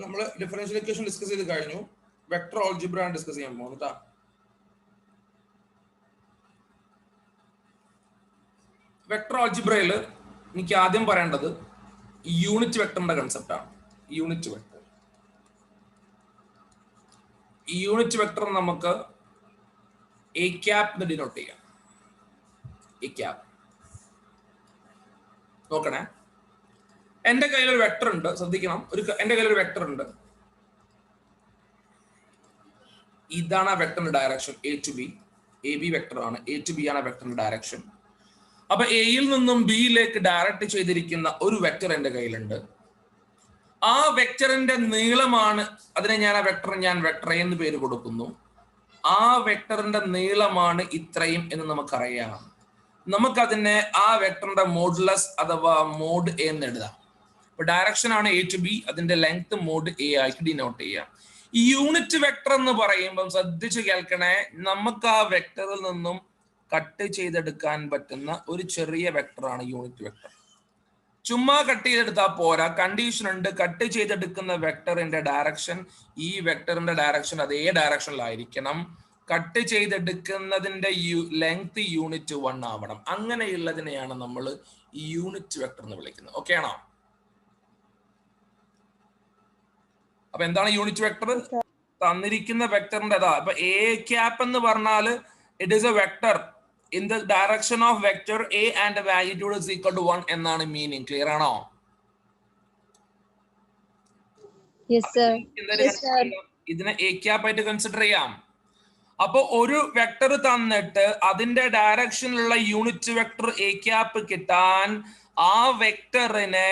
നമ്മൾ differential equation discuss ചെയ്ത് കഴിഞ്ഞു. വെക്ടർ ആൾജിബ്ര ആണ് ഡിസ്കസ് ചെയ്യാൻ പോകുന്നത് കേട്ടോ. വെക്ടർ ആൾജിബ്രയിൽ എനിക്ക് ആദ്യം പറയേണ്ടത് യൂണിറ്റ് വെക്ടറിന്റെ കൺസെപ്റ്റ് ആണ്. യൂണിറ്റ് വെക്ടർ നമുക്ക് എ ക്യാപ് എന്ന് ഡിനോട്ട് ചെയ്യാം. എ ക്യാപ് നോക്കണേ, എന്റെ കയ്യിൽ ഒരു വെക്ടർ ഉണ്ട്, ശ്രദ്ധിക്കണം. എന്റെ കയ്യിൽ ഒരു വെക്ടർ ഉണ്ട്. ഇതാണ് ആ വെക്ടറിന്റെ direction A to B. A B vector ആണ്, എ ടു ബി ആണ് വെക്ടറിന്റെ ഡയറക്ഷൻ. അപ്പൊ എയിൽ നിന്നും ബിയിലേക്ക് ഡയറക്റ്റ് ചെയ്തിരിക്കുന്ന ഒരു വെക്ടർ എന്റെ കയ്യിലുണ്ട്. ആ വെക്ടറിന്റെ നീളമാണ്, അതിനെ ഞാൻ ആ വെക്ടറിന് ഞാൻ വെക്ടർ എന്ന് പേര് കൊടുക്കുന്നു. ആ വെക്ടറിന്റെ നീളമാണ് ഇത്രയും എന്ന് നമുക്കറിയാം. നമുക്കതിനെ ആ വെക്ടറിന്റെ മോഡുലസ് അഥവാ മോഡ് എ എന്ന് എഴുതാം. അപ്പൊ ഡയറക്ഷൻ ആണ് എ ടു ബി, അതിന്റെ ലെങ്ത് മോഡ് എ ആയിട്ട് ഡിനോട്ട് ചെയ്യാം. ഈ യൂണിറ്റ് വെക്ടർ എന്ന് പറയുമ്പോൾ ശ്രദ്ധിച്ച് കേൾക്കണേ, നമുക്ക് ആ വെക്ടറിൽ നിന്നും കട്ട് ചെയ്തെടുക്കാൻ പറ്റുന്ന ഒരു ചെറിയ വെക്ടറാണ് യൂണിറ്റ് വെക്ടർ. ചുമ്മാ കട്ട് ചെയ്തെടുത്താൽ പോരാ, കണ്ടീഷൻ ഉണ്ട്. കട്ട് ചെയ്തെടുക്കുന്ന വെക്ടറിന്റെ ഡയറക്ഷൻ ഈ വെക്ടറിന്റെ ഡയറക്ഷൻ അതേ ഡയറക്ഷനിലായിരിക്കണം. കട്ട് ചെയ്തെടുക്കുന്നതിന്റെ ലെങ്ത് യൂണിറ്റ് 1 ആവണം. അങ്ങനെയുള്ളതിനെയാണ് നമ്മൾ യൂണിറ്റ് വെക്ടർ എന്ന് വിളിക്കുന്നത്. ഓക്കെ ആണോ? അപ്പൊ എന്താണ് യൂണിറ്റ് വെക്ടർ? തന്നിരിക്കുന്ന വെക്ടറിന്റെ ഇപ്പൊ എ ക്യാപ് എന്ന് പറഞ്ഞാൽ it is A vector in the direction of vector A and the magnitude is equal to 1 എന്നാണ് മീനിങ്. ക്ലിയർ ആണോ? ഇതിനെ എ ക്യാപ് ആയിട്ട് കൺസിഡർ ചെയ്യാം. അപ്പൊ ഒരു വെക്ടർ തന്നിട്ട് അതിന്റെ ഡയറക്ഷനിലുള്ള യൂണിറ്റ് വെക്ടർ എ ക്യാപ് കിട്ടാൻ ആ വെക്ടറിനെ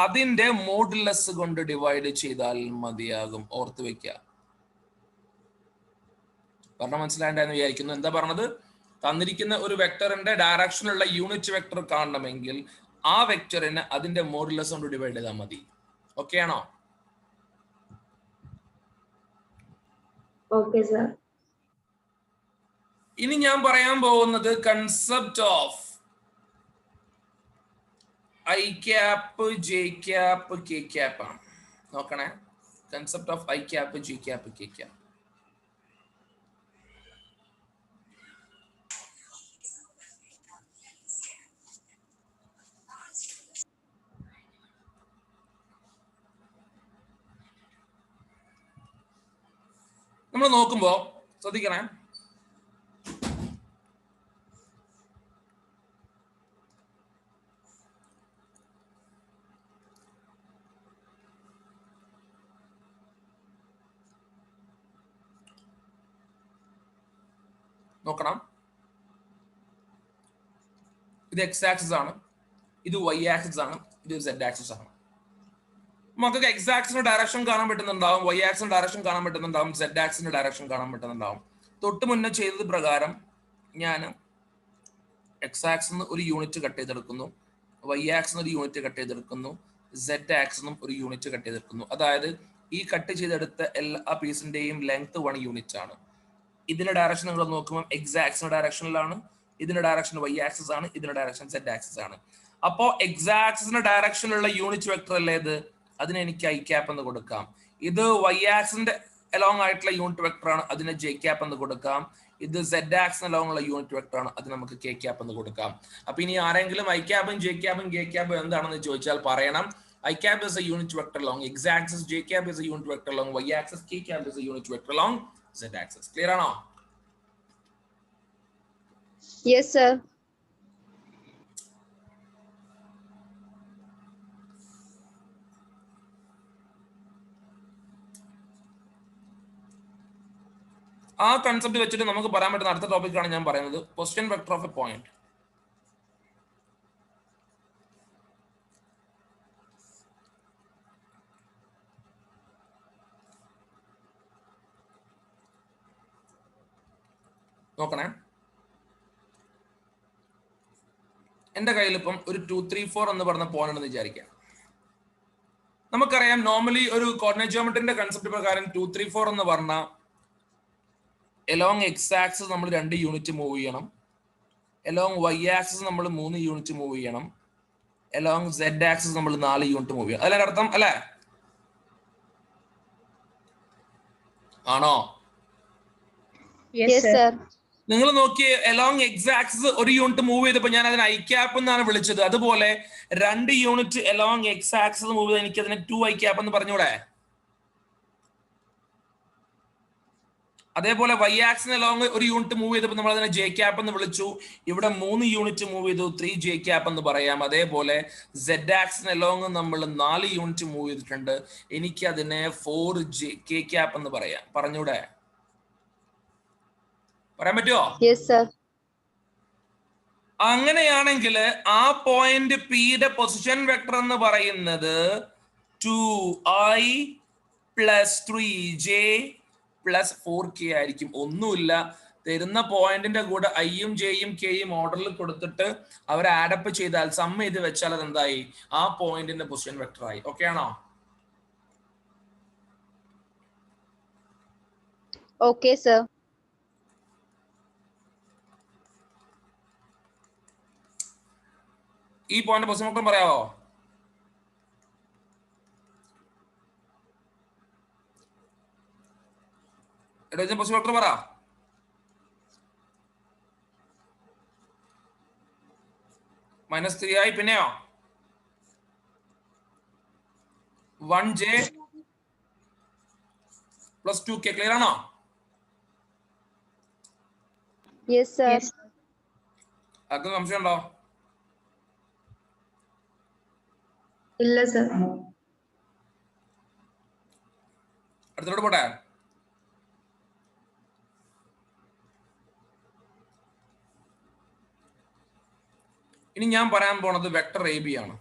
അതിന്റെ മോഡുലസ് കൊണ്ട് ഡിവൈഡ് ചെയ്താൽ മതിയാകും. ഓർത്ത് വെക്കുക. പറഞ്ഞ മനസ്സിലായെന്ന് വിചാരിക്കുന്നു. എന്താ പറഞ്ഞത്? തന്നിരിക്കുന്ന ഒരു വെക്ടറിന്റെ ഡയറക്ഷനുള്ള യൂണിറ്റ് വെക്ടർ കാണണമെങ്കിൽ ആ വെക്ടറിനെ അതിന്റെ മോഡുലസ് കൊണ്ട് ഡിവൈഡ് ചെയ്താൽ മതി. ഓക്കെ ആണോ? Okay sir. ഇനി ഞാൻ പറയാൻ പോകുന്നത് concept of I cap, J cap, K cap ആണ്. നോക്കണേ, concept of I cap, J cap, K cap. നമ്മൾ നോക്കുമ്പോ ശ്രദ്ധിക്കണേ, നോക്കണം. ഇത് എക്സ് ആക്സിസ് ആണ്, ഇത് വൈ ആക്സിസ് ആണ്, ഇത് സെഡ് ആക്സിസ് ആണ്. നമുക്ക് എക്സ് ആക്സിന്റെ ഡയറക്ഷൻ കാണാൻ പറ്റുന്നുണ്ടാവും, വൈ ആക്സിന്റെ ഡയറക്ഷൻ കാണാൻ പറ്റുന്നുണ്ടാവും, സെഡ് ആക്സിന്റെ ഡയറക്ഷൻ കാണാൻ പറ്റുന്നുണ്ടാവും. തൊട്ട് മുന്നേ ചെയ്തത് പ്രകാരം ഞാൻ എക്സ് ആക്സിന് ഒരു യൂണിറ്റ് കട്ട് ചെയ്തെടുക്കുന്നു, വൈ ആക്സിന് ഒരു യൂണിറ്റ് കട്ട് ചെയ്തെടുക്കുന്നു, സെഡ് ആക്സിനും ഒരു യൂണിറ്റ് കട്ട് ചെയ്തെടുക്കുന്നു. അതായത് ഈ കട്ട് ചെയ്തെടുത്ത എല്ലാ പീസിന്റെയും ലെങ്ത് 1 യൂണിറ്റ് ആണ്. ഇതിന്റെ ഡയറക്ഷൻ നിങ്ങൾ നോക്കുമ്പോൾ എക്സ് ആക്സിന്റെ ഡയറക്ഷനിലാണ്, ഇതിന്റെ ഡയറക്ഷൻ വൈ ആക്സിസ് ആണ്, ഇതിന്റെ ഡയറക്ഷൻ സെഡ് ആക്സിസ് ആണ്. അപ്പോ എക്സ് ആക്സിന്റെ ഡയറക്ഷനിലുള്ള യൂണിറ്റ് വെക്ടർ അല്ലേ ഇത്? അതിനെ എനിക്ക് ഐ ക്യാപ്പ് എന്ന് കൊടുക്കാം. ഇത് വൈ ആക്സിന്റെ അലോങ് ആയിട്ടുള്ള യൂണിറ്റ് വെക്ടർ ആണ്, അതിനെ ജെ ക്യാപ്പ് എന്ന് കൊടുക്കാം. ഇത് സെഡ് ആക്സിന് അലോങ് ഉള്ള യൂണിറ്റ് വെക്ടർ ആണ്, അത് നമുക്ക് കെ ക്യാപ്പ് എന്ന് കൊടുക്കാം. അപ്പൊ ഇനി ആരെങ്കിലും ഐ ക്യാപ്പും ജെ ക്യാപ്പും കെ ക്യാപ്പും എന്താണെന്ന് ചോദിച്ചാൽ പറയണം. I cap is a unit vector along x axis, j cap is a unit vector along y axis, k cap is a unit vector along z axis. Clear ആണോ? Yes sir. ആ concept വെച്ചിട്ട് നമുക്ക് പറയാൻ പറ്റുന്ന അടുത്ത ടോപ്പിക്കാണ് ഞാൻ പറയുന്നത്, position vector of A point. നോക്കണേ, എന്റെ കയ്യിൽ ഇപ്പം ഒരു 2, 3, 4 എന്ന് പറഞ്ഞ പോയിന്റ് എന്ന് വിചാരിക്കാം. നമുക്കറിയാം നോർമലി ഒരു കോർഡിനേറ്റ് ജിയോമെട്രിന്റെ കൺസെപ്റ്റ് പ്രകാരം 2, 3, 4 എന്ന് പറഞ്ഞ എലോങ് എക്സ് ആക്സിസ് നമ്മൾ 2 യൂണിറ്റ് മൂവ് ചെയ്യണം, എലോങ് വൈ ആക്സിസ് നമ്മൾ 3 യൂണിറ്റ് മൂവ് ചെയ്യണം, എലോങ് സെഡ് ആക്സിസ് നമ്മൾ 4 യൂണിറ്റ് മൂവ് ചെയ്യണം. അതിന്റെ അർത്ഥം അല്ലേ? ആണോ? നിങ്ങൾ നോക്കിയേ, അലോങ് എക്സ് ആക്സിസ് ഒരു യൂണിറ്റ് മൂവ് ചെയ്തപ്പോൾ ഞാൻ അതിനെ ഐ ക്യാപ്പ് എന്നാണ് വിളിച്ചത്. അതുപോലെ 2 unit along X axis move ചെയ്ത് എനിക്ക് അതിനെ 2 ഐ ക്യാപ്പ് എന്ന് പറഞ്ഞൂടെ? അതേപോലെ വൈ ആക്സിന് അലോങ് ഒരു യൂണിറ്റ് മൂവ് ചെയ്തപ്പോൾ നമ്മൾ അതിനെ ജെ ക്യാപ്പ് എന്ന് വിളിച്ചു. ഇവിടെ 3 യൂണിറ്റ് മൂവ് ചെയ്തു, 3 ജെ ക്യാപ്പ് എന്ന് പറയാം. അതേപോലെ സെഡ് ആക്സിന് അലോങ് നമ്മൾ 4 യൂണിറ്റ് മൂവ് ചെയ്തിട്ടുണ്ട്, എനിക്ക് അതിനെ 4 ജെ കെ ക്യാപ്പ് എന്ന് പറയാം. പറഞ്ഞൂടെ? പറയാൻ പറ്റുമോ? അങ്ങനെയാണെങ്കിൽ ആ പോയിന്റ് പിയുടെ പൊസിഷൻ വെക്ടർ എന്ന് പറയുന്നത് 2i + 3j + 4k ആയിരിക്കും. ഒന്നുമില്ല, തരുന്ന പോയിന്റിന്റെ കൂടെ ഐയും ജെയും കെയും ഓർഡറിൽ കൊടുത്തിട്ട് അവർ ആഡപ്പ് ചെയ്താൽ സം ചെയ്ത് വെച്ചാൽ അത് എന്തായി? ആ പോയിന്റിന്റെ പൊസിഷൻ വെക്ടർ ആയി. ഓക്കെ ആണോ? Okay sir. ഈ പോയിന്റ് പൊസിഷൻ വെക്ടർ പറയാവോ? പൊസിഷൻ വെക്ടർ പറ. -3i പിന്നെയോ 1j + 2k. ക്ലിയർ ആണോ? ആർക്കും സംശയം ഉണ്ടോ? ഇല്ല സർ. അടുത്തോട്ട് പോട്ടെ. ഇനി ഞാൻ പറയാൻ പോണത് വെക്ടർ എ ബി ആണ്.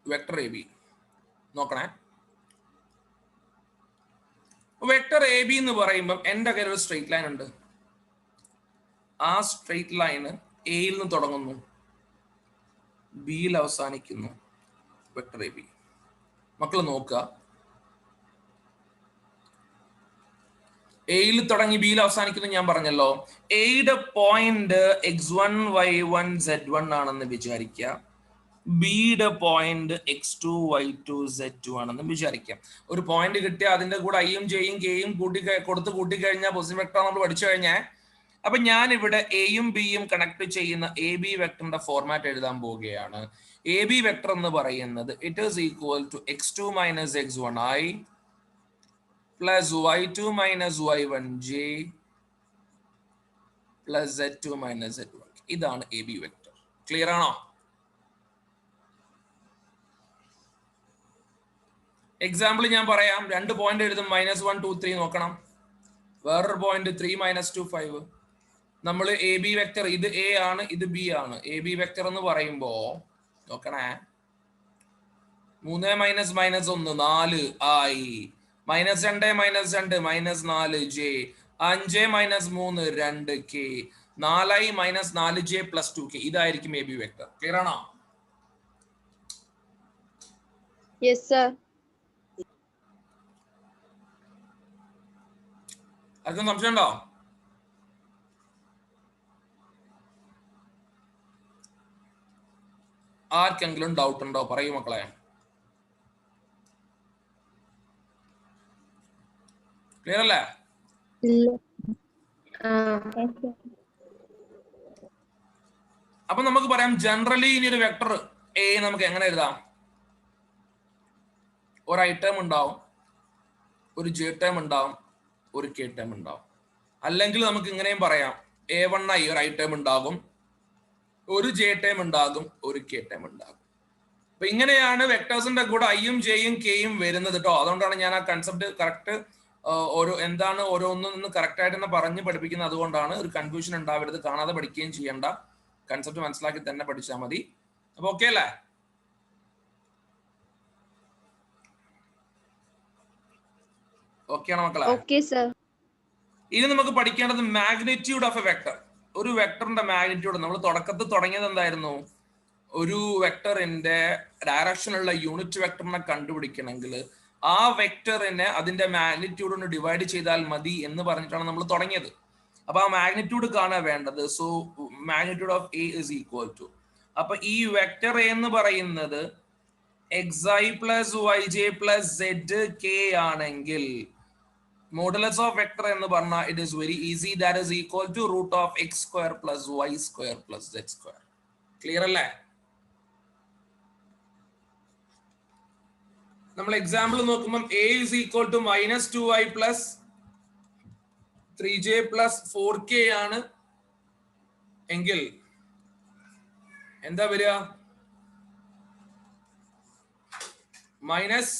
വെക്ടർ എ ബി നോക്കണേ. വെക്ടർ എ ബി എന്ന് പറയുമ്പോൾ എൻ്റെ കയ്യിൽ ഒരു സ്ട്രെയിറ്റ് ലൈൻ ഉണ്ട്. ആ സ്ട്രെയിറ്റ് ലൈന് എയിൽ നിന്ന് തുടങ്ങുന്നു, ബിയിൽ അവസാനിക്കുന്നു. വെക്ടർ എ ബി മക്കൾ നോക്കുക, എയിൽ തുടങ്ങി ബിയിൽ അവസാനിക്കുന്നു ഞാൻ പറഞ്ഞല്ലോ. എയുടെ പോയിന്റ് x1 y1 z1 ആണെന്ന് വിചാരിക്കുക, ബിയുടെ പോയിന്റ് x2 y2 z2 ആണെന്ന് വിചാരിക്കാം. ഒരു പോയിന്റ് കിട്ടിയ അതിന്റെ കൂടെ ഐയും ജെയും കെയും കൂട്ടിക്കഴിഞ്ഞാൽ പൊസിഷൻ വെക്ടർ നമ്മൾ പഠിച്ചു കഴിഞ്ഞാൽ, അപ്പൊ ഞാൻ ഇവിടെ എയും ബിയും കണക്ട് ചെയ്യുന്ന എ ബി വെക്ടറിന്റെ ഫോർമാറ്റ് എഴുതാൻ പോവുകയാണ്. എ ബി വെക്ടർ എന്ന് പറയുന്നത് it is equal to x2 - x1i + y2 - y1j + z2 - z1. ഇതാണ് എ ബി വെക്ടർ. ക്ലിയർ ആണോ? എക്സാമ്പിൾ ഞാൻ പറയാം. 2 പോയിന്റ് എഴുതും, -1 2 3 നോക്കണം. വേറൊരു പോയിന്റ് 3 - 2 5. നമ്മൾ എ ബി വെക്ടർ, ഇത് എ ആണ്, ഇത് ബി ആണ്. എ ബി വെക്ടർ എന്ന് പറയുമ്പോ നോക്കണേ, 3 - -1 4i, -2 - 2 -4j, 5 - 3 2k, 4i - 4j + 2k. ഇതായിരിക്കും എ ബി വെക്ടർ. ക്ലിയർ ആണോ? Yes sir. ആർക്കും സംശയം ഉണ്ടോ? ആർക്കെങ്കിലും ഡൗട്ട് ഉണ്ടോ? പറയൂ മക്കളെ. ക്ലിയർ അല്ലേ? അപ്പൊ നമുക്ക് പറയാം, ജനറലി ഇനി ഒരു വെക്ടർ എ നമുക്ക് എങ്ങനെ എഴുതാം? ഒരു ഐ ടേം ഉണ്ടാവും, ഒരു ജെ ടേം ഉണ്ടാവും, ഒരു കെ ടേം ഉണ്ടാവും. അല്ലെങ്കിൽ നമുക്ക് ഇങ്ങനെയും പറയാം, a1i ഒരു ഐ ടേം ഉണ്ടാകും, ഒരു ജെ ടേം ഉണ്ടാകും, ഒരു കെ ടേം ഉണ്ടാകും. അപ്പൊ ഇങ്ങനെയാണ് വെക്ടേഴ്സിന്റെ കൂടെ ഐയും ജെയും കെയും വരുന്നത് കേട്ടോ. അതുകൊണ്ടാണ് ഞാൻ ആ കൺസെപ്റ്റ് കറക്റ്റ് എന്താണ് ഓരോന്നും കറക്റ്റ് ആയിട്ട് തന്നെ പറഞ്ഞ് പഠിപ്പിക്കുന്നത്. അതുകൊണ്ടാണ് ഒരു കൺഫ്യൂഷൻ ഉണ്ടാവരുത്. കാണാതെ പഠിക്കുകയും ചെയ്യണ്ട, കൺസെപ്റ്റ് മനസ്സിലാക്കി തന്നെ പഠിച്ചാൽ മതി. അപ്പൊ ഓക്കെ അല്ലേ? ഓക്കെ ആണോ മക്കളെ? Okay sir. ഇനി നമുക്ക് പഠിക്കേണ്ടത് മാഗ്നിറ്റ്യൂഡ് ഓഫ് എ വെക്ടർ. ഒരു വെക്ടറിന്റെ മാഗ്നിറ്റ്യൂഡ്. നമ്മൾ തുടക്കത്തിൽ തുടങ്ങിയത് എന്തായിരുന്നു? ഒരു വെക്ടറിന്റെ ഡയറക്ഷനുള്ള യൂണിറ്റ് വെക്ടറിനെ കണ്ടുപിടിക്കണമെങ്കിൽ ആ വെക്ടറിനെ അതിന്റെ മാഗ്നിറ്റ്യൂഡ് കൊണ്ട് ഡിവൈഡ് ചെയ്താൽ മതി എന്ന് പറഞ്ഞിട്ടാണ് നമ്മൾ തുടങ്ങിയത്. അപ്പൊ ആ മാഗ്നിറ്റ്യൂഡ് കാണാൻ വേണ്ടത്, so magnitude of A is equal to അപ്പൊ ഈ വെക്ടർ എന്ന് പറയുന്നത് xi plus yj plus zk ആണെങ്കിൽ മോഡുലസ് ഓഫ് വെക്ടർ എന്ന് പറഞ്ഞാൽ it is very easy, that is equal to root of x square plus y square plus z square. Clear അല്ലേ? നമ്മൾ example നോക്കുമ്പോൾ a is equal to minus 2i plus 3j plus 4k ആണ് എങ്കിൽ എന്താ വരിക? Minus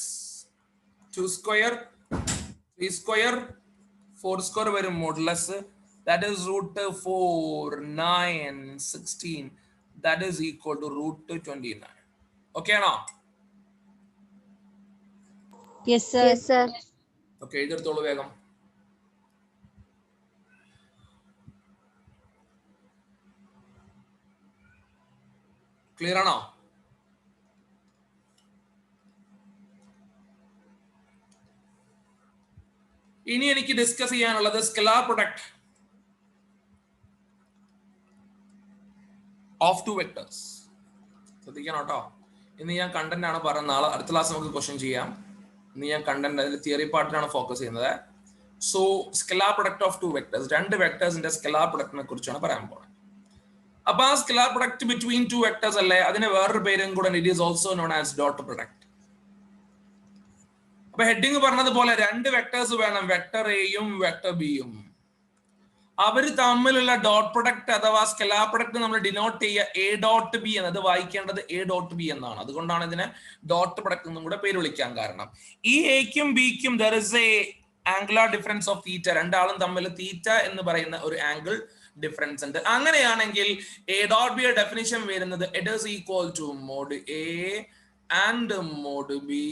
2 square 3 square 4 square വരും modulus. That is root 4 9 16 that is equal to root 29. Okay ആണോ? Yes, sir. Yes, sir. Okay, എഴുതെടുത്തോളൂ വേഗം. ക്ലിയർ ആണോ? ഇനി എനിക്ക് ഡിസ്കസ് ചെയ്യാനുള്ളത് scalar product of two vectors. ശ്രദ്ധിക്കണം കേട്ടോ. ഇന്ന് ഞാൻ കണ്ടന്റ് ആണ് പറയുന്നത്. നാളെ അടുത്ത ക്ലാസ് നമുക്ക് ക്വസ്റ്റ്യൻ ചെയ്യാം. ഇന്ന് ഞാൻ കണ്ടന്റ്, അതിൽ തിയറി പാർട്ടിലാണ് ഫോക്കസ് ചെയ്യുന്നത്. So scalar product of two vectors, രണ്ട് വെക്ടേഴ്സിന്റെ സ്കെലാർ പ്രൊഡക്റ്റിനെ കുറിച്ചാണ് പറയാൻ പോകുന്നത്. അപ്പൊ ആ scalar product between two vectors അല്ലേ, അതിന് വേറൊരു പേരും കൂടെ, it is also known as dot product. അപ്പൊ ഹെഡിങ് പറഞ്ഞതുപോലെ രണ്ട് വെക്ടേഴ്സ് വേണം, വെക്ടർ എയും വെക്ടർ ബിയും. അവർ തമ്മിലുള്ള ഡോട്ട് പ്രൊഡക്റ്റ് അഥവാ സ്കെലാർ പ്രൊഡക്റ്റ് നമ്മൾ ഡിനോട്ട് ചെയ്യുക എ ഡോട്ട് ബി എന്നത്, വായിക്കേണ്ടത് എ ഡോട്ട് ബി എന്നാണ്. അതുകൊണ്ടാണ് ഇതിനെ ഡോട്ട് പ്രൊഡക്റ്റ് എന്നും കൂടെ പേര് വിളിക്കാൻ കാരണം. ഈ എക്കും ബിക്കും there is a angular difference of theta. രണ്ടാളും തമ്മിൽ തീറ്റ എന്ന് പറയുന്ന ഒരു ആംഗിൾ ഡിഫറൻസ് ഉണ്ട്. അങ്ങനെയാണെങ്കിൽ എ ഡോട്ട് ബിയുടെ ഡെഫിനിഷൻ വരുന്നത് it is equal to mod A and mod B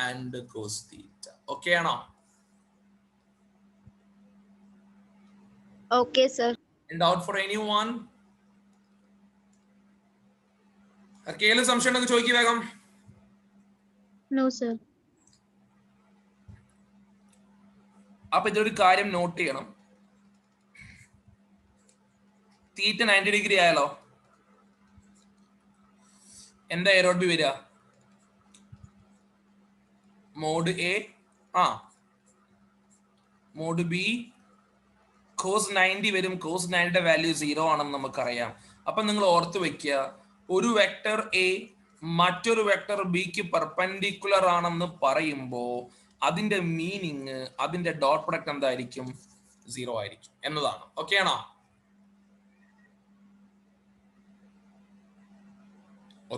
and cos theta. Okay ആണോ? Okay, sir. And doubt for anyone? ആർക്കെങ്കിലും സംശയം ഉണ്ടെങ്കിൽ ചോദിക്കുക വേഗം. No, sir. അപ്പൊ ഇതൊരു കാര്യം നോട്ട് ചെയ്യണം. തീറ്റ 90 ഡിഗ്രി ആയാലോ എന്താ എ ഡോട്ട് ബി വരിക? Mod A mod B cos 90 വരും. കോസ് 90യുടെ വാല്യൂ 0 ആണെന്ന് നമുക്കറിയാം. അപ്പൊ നിങ്ങൾ ഓർത്ത് വെക്കുക, ഒരു വെക്ടർ എ മറ്റൊരു വെക്ടർ ബിക്ക് പെർപെൻഡിക്കുലർ ആണെന്ന് പറയുമ്പോൾ അതിന്റെ മീനിങ്, അതിന്റെ ഡോട്ട് പ്രൊഡക്റ്റ് എന്തായിരിക്കും? 0 ആയിരിക്കും എന്നതാണ്. ഓക്കെ ആണോ?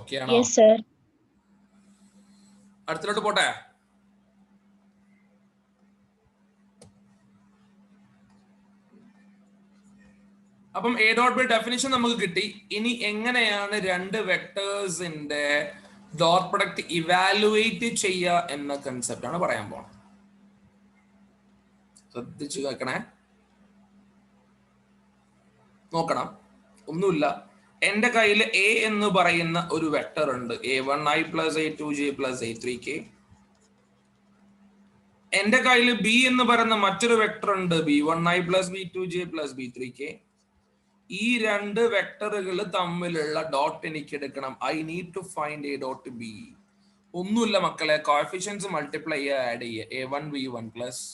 ഓക്കെ ആണോ? Yes, sir. അടുത്തിലോട്ട് പോട്ടെ. അപ്പം എ ഡോട്ട് ബി ഡെഫിനിഷൻ നമുക്ക് കിട്ടി. ഇനി എങ്ങനെയാണ് രണ്ട് വെക്ടേഴ്സിന്റെ ഡോട്ട് പ്രൊഡക്റ്റ് ഇവാലുവേറ്റ് ചെയ്യുക എന്ന കൺസെപ്റ്റ് ആണ് പറയാൻ പോകുന്നത്. ശ്രദ്ധിച്ചു കേൾക്കണേ, നോക്കണം. ഒന്നുമില്ല, എന്റെ കയ്യിൽ എ എന്ന് പറയുന്ന ഒരു വെക്ടർ ഉണ്ട്, a1i plus a2j plus a3k. എന്റെ കയ്യിൽ ബി എന്ന് പറയുന്ന മറ്റൊരു വെക്ടർ ഉണ്ട്, b1i plus b2j plus b3k. ഈ രണ്ട് വെക്ടറുകൾ തമ്മിലുള്ള ഡോട്ട് എനിക്ക് എടുക്കണം. I need to find A dot B. ഒന്നുമില്ല മക്കളെ, കോഎഫിഷ്യൻസ് മൾട്ടിപ്ലൈ ചെയ്യുക, ആഡ് ചെയ്യുക. a1 b1 പ്ലസ്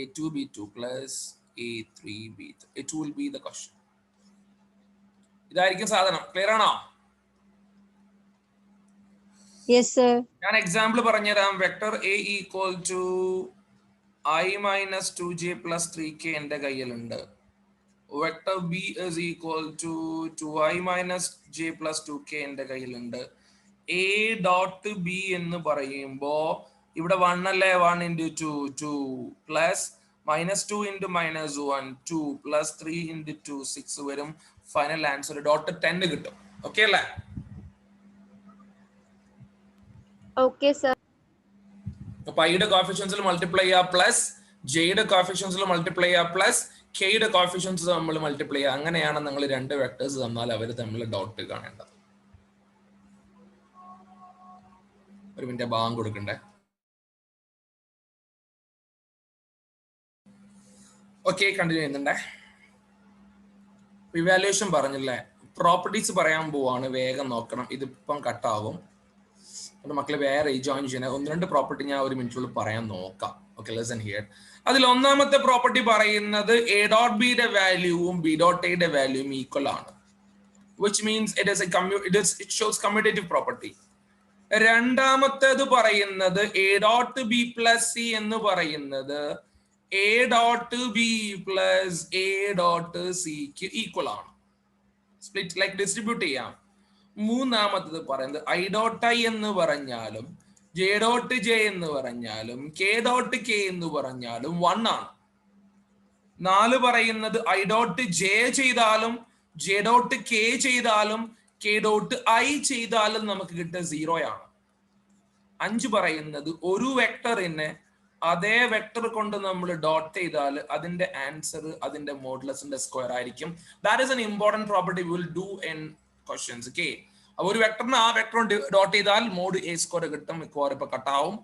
a2 b2 പ്ലസ് a3 b3. it will be the question. ഇതായിരിക്കും സാധനം. ക്ലിയർ ആണോ? Yes, sir. ഞാൻ എക്സാമ്പിൾ പറഞ്ഞുതരാം. Vector A equal to i minus 2j plus 3k എന്റെ കയ്യിലുണ്ട്. Vector B is equal to 2i minus j plus 2k എന്റെ കയ്യിലുണ്ട്. എ ഡോട്ട് ബി എന്ന് പറയുമ്പോ ഇവിടെ 1 അല്ലേ, 1 into 2 2 plus minus 2 into minus 1 2 plus 3 into 2 6 വരും. ഫൈനൽ ആൻസർ ഡോട്ട് 10 കിട്ടും. ഓക്കെ അല്ലേ? Okay, sir. അപ്പൊ ഐയുടെ കോഎഫിഷ്യൻസിൽ മൾട്ടിപ്ലൈ ചെയ്യുക, പ്ലസ് ജെയുടെ കോഎഫിഷ്യൻസിൽ മൾട്ടിപ്ലൈ ചെയ്യുക, പ്ലസ് കെയുടെ കോഎഫിഷ്യൻസ് നമ്മൾ മൾട്ടിപ്ലൈ ചെയ്യുക. അങ്ങനെയാണ് നിങ്ങൾ രണ്ട് വെക്ടേഴ്സ് തന്നാൽ അവർ തമ്മിൽ ഡോട്ട് കാണേണ്ടത്. ഒരു മിനിറ്റ് ഭാഗം കൊടുക്കണ്ടേ. ഓക്കെ, കണ്ടിന്യൂ ചെയ്യുന്നുണ്ടേ. ഇവാലുവേഷൻ പറഞ്ഞില്ലേ, പ്രോപ്പർട്ടീസ് പറയാൻ പോവാണ്, വേഗം നോക്കണം, ഇതിപ്പം കട്ടാവും. മക്കളെ വേറെ റീജോയിൻ ചെയ്യണേ. 1-2 പ്രോപ്പർട്ടി ഞാൻ ഒരു മിനിറ്റിനുള്ളിൽ പറയാൻ നോക്കാം. Okay, listen here. അതിൽ ഒന്നാമത്തെ പ്രോപ്പർട്ടി പറയുന്നത് എ ഡോട്ട് ബിയുടെ വാല്യൂവും ബി ഡോട്ട് എയുടെ വാല്യൂവും ഈക്വൽ ആണ്, which means it shows commutative property. രണ്ടാമത്തേത് പറയുന്നത് A dot B plus C എന്ന് പറയുന്നത് A dot B plus A dot സിക്ക് ഈക്വൽ ആണ്, സ്പ്ലിറ്റ് ലൈക്ക് ഡിസ്ട്രിബ്യൂട്ട് ചെയ്യാം. മൂന്നാമത്തത് പറയുന്നത് ഐ ഡോട്ട് ഐ എന്ന് പറഞ്ഞാലും ജെ ഡോട്ട് ജെ എന്ന് പറഞ്ഞാലും കെ ഡോട്ട് കെ എന്ന് പറഞ്ഞാലും 1 ആണ്. 4 പറയുന്നത് ഐ ഡോട്ട് ജെ ചെയ്താലും ജെ ഡോട്ട് കെ ചെയ്താലും കെ ഡോട്ട് ഐ ചെയ്താലും നമുക്ക് കിട്ടുക 0 ആണ്. 5 പറയുന്നത് ഒരു വെക്ടറിനെ അതേ വെക്ടർ കൊണ്ട് നമ്മൾ ഡോട്ട് ചെയ്താൽ അതിന്റെ ആൻസർ അതിന്റെ മോഡുലസിന്റെ സ്ക്വയർ ആയിരിക്കും. That is N important property we will do in questions. Okay, ഒരു വെക്ടറിന് ആ വെക്ടർ ഡോട്ട് ചെയ്താൽ മോഡ് എ സ്ക്വയർ കിട്ടും. മിക്കവാറും ഇപ്പൊ കട്ടാവും.